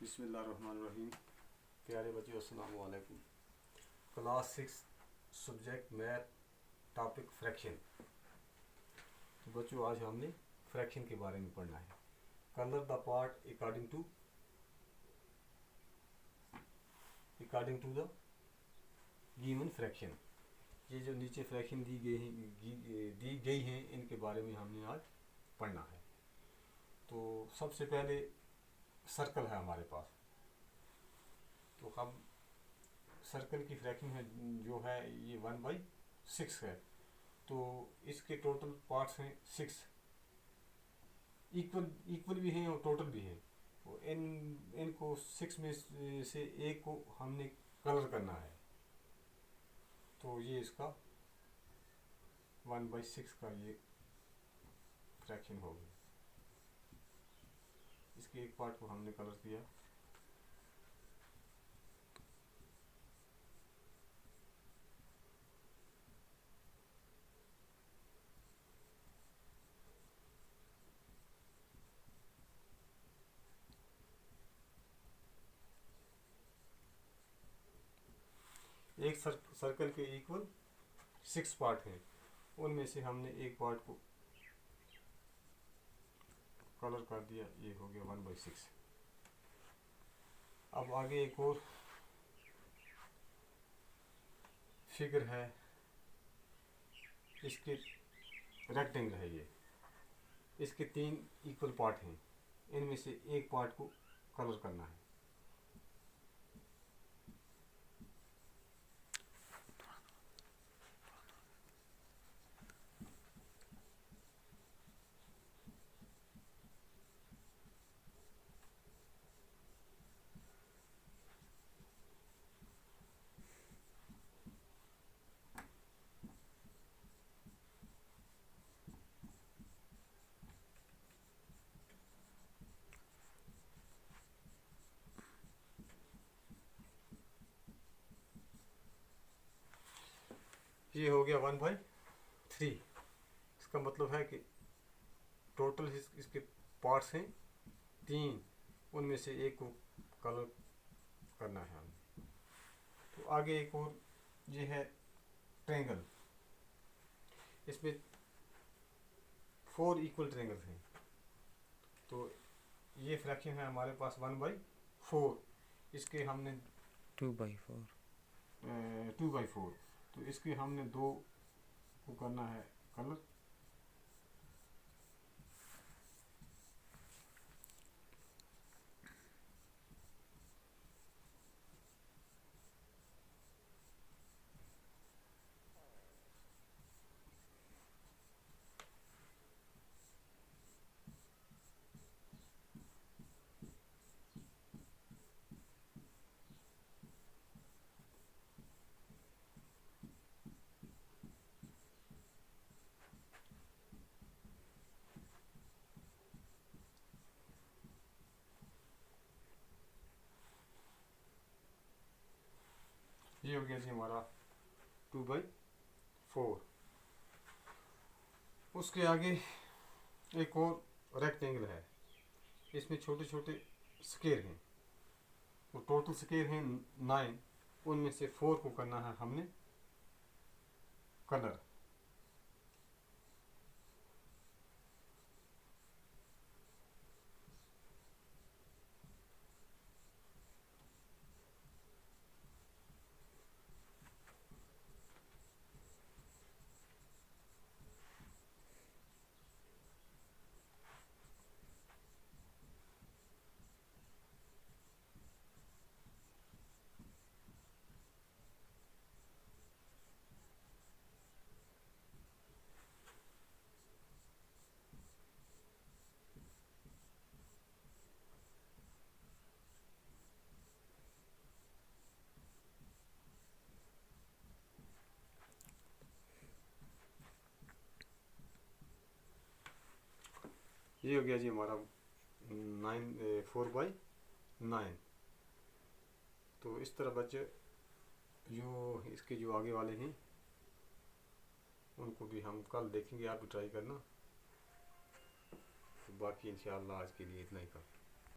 बिस्मिल्लाहिर्रहमानिर्रहीम। प्यारे बच्चों, अस्सलाम वालेकुम। Class 6 subject math, topic fraction. तो बच्चों, आज हमने फ्रैक्शन के बारे में पढ़ना है। Colour the part according to the given fraction. ये जो नीचे फ्रैक्शन दी गई हैं, इनके बारे में हमने आज पढ़ना है। तो सबसे पहले सर्कल है हमारे पास, तो हम सर्कल की फ्रैक्शन है जो है ये 1/6 है। तो इसके टोटल पार्ट्स हैं 6, इक्वल भी हैं और टोटल भी हैं। तो इनको 6 में से एक को हमने कलर करना है। तो ये इसका 1/6 का ये फ्रैक्शन हो गया। इसके एक पार्ट को हमने कलर किया। एक सर्कल के इक्वल 6 पार्ट हैं, उनमें से हमने एक पार्ट को कलर कर दिया। ये हो गया 1/6। अब आगे एक और फिगर है, इसके रेक्टेंगल है ये। इसके 3 इक्वल पार्ट हैं, इनमें से एक पार्ट को कलर करना है। ये हो गया 1/3। इसका मतलब है कि टोटल इसके पार्ट्स हैं 3, उनमें से एक को कलर करना है हमें। तो आगे एक और ये है ट्रायंगल। इसमें 4 इक्वल ट्रायंगल्स हैं। तो ये फ्रैक्शन है हमारे पास 1/4। इसके हमने 2/4 2/4। तो इसके हमने 2 को करना है कलर। ये हो गया जी हमारा 2/4। उसके आगे एक और रेक्टेंगल है। इसमें छोटे छोटे स्क्वायर हैं। वो टोटल स्क्वायर हैं 9, उनमें से 4 को करना है हमने कलर। ये हो गया जी हमारा 4/9। तो इस तरह बच्चे जो इसके जो आगे वाले हैं उनको भी हम कल देखेंगे। आप भी ट्राई करना। तो बाकी इंशाअल्लाह आज के लिए इतना ही था।